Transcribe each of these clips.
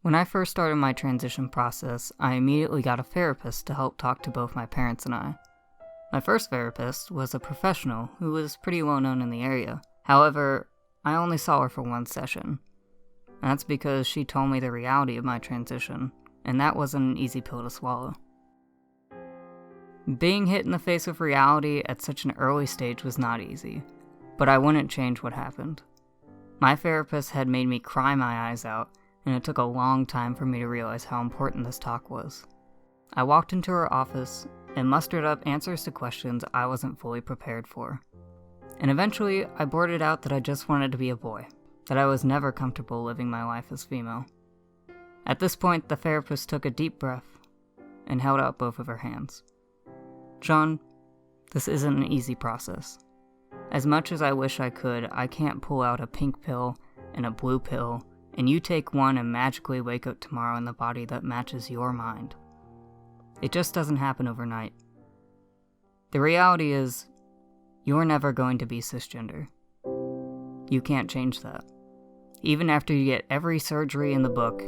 When I first started my transition process, I immediately got a therapist to help talk to both my parents and I. My first therapist was a professional who was pretty well known in the area. However, I only saw her for one session. That's because she told me the reality of my transition, and that wasn't an easy pill to swallow. Being hit in the face with reality at such an early stage was not easy, but I wouldn't change what happened. My therapist had made me cry my eyes out, and it took a long time for me to realize how important this talk was. I walked into her office and mustered up answers to questions I wasn't fully prepared for. And eventually, I blurted out that I just wanted to be a boy, that I was never comfortable living my life as female. At this point, the therapist took a deep breath and held out both of her hands. John, this isn't an easy process. As much as I wish I could, I can't pull out a pink pill and a blue pill, and you take one and magically wake up tomorrow in the body that matches your mind. It just doesn't happen overnight. The reality is, you're never going to be cisgender. You can't change that. Even after you get every surgery in the book,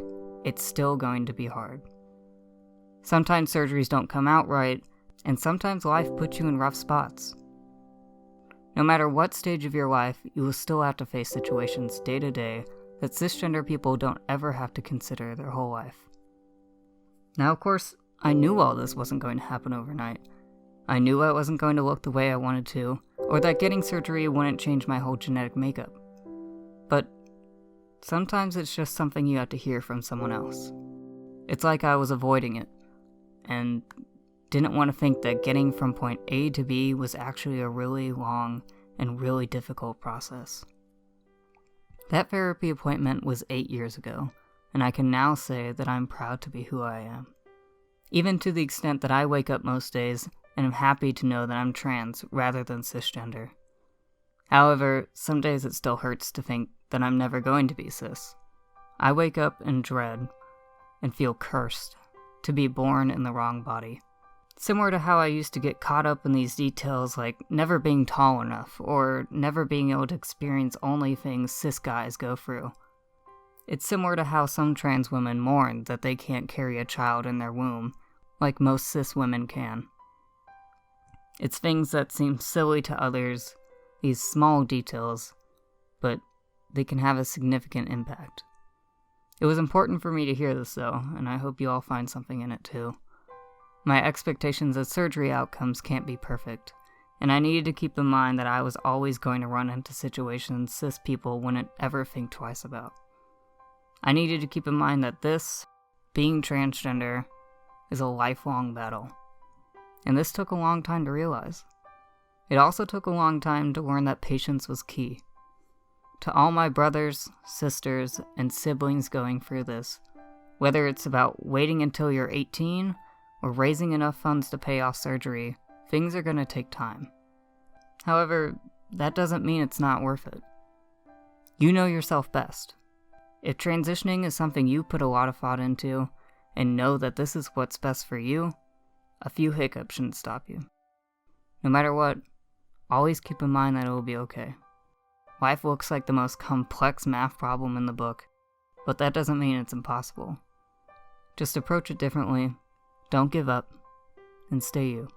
it's still going to be hard. Sometimes surgeries don't come out right, and sometimes life puts you in rough spots. No matter what stage of your life, you will still have to face situations day to day that cisgender people don't ever have to consider their whole life. Now, of course, I knew all this wasn't going to happen overnight. I knew I wasn't going to look the way I wanted to, or that getting surgery wouldn't change my whole genetic makeup. But sometimes it's just something you have to hear from someone else. It's like I was avoiding it, and didn't want to think that getting from point A to B was actually a really long and really difficult process. That therapy appointment was 8 years ago, and I can now say that I'm proud to be who I am. Even to the extent that I wake up most days and am happy to know that I'm trans rather than cisgender. However, some days it still hurts to think that I'm never going to be cis. I wake up in dread and feel cursed to be born in the wrong body. Similar to how I used to get caught up in these details like never being tall enough or never being able to experience only things cis guys go through. It's similar to how some trans women mourn that they can't carry a child in their womb, like most cis women can. It's things that seem silly to others, these small details, but they can have a significant impact. It was important for me to hear this though, and I hope you all find something in it too. My expectations of surgery outcomes can't be perfect, and I needed to keep in mind that I was always going to run into situations cis people wouldn't ever think twice about. I needed to keep in mind that this, being transgender, is a lifelong battle. And this took a long time to realize. It also took a long time to learn that patience was key. To all my brothers, sisters, and siblings going through this, whether it's about waiting until you're 18 or raising enough funds to pay off surgery, things are going to take time. However, that doesn't mean it's not worth it. You know yourself best. If transitioning is something you put a lot of thought into, and know that this is what's best for you, a few hiccups shouldn't stop you. No matter what, always keep in mind that it will be okay. Life looks like the most complex math problem in the book, but that doesn't mean it's impossible. Just approach it differently, don't give up, and stay you.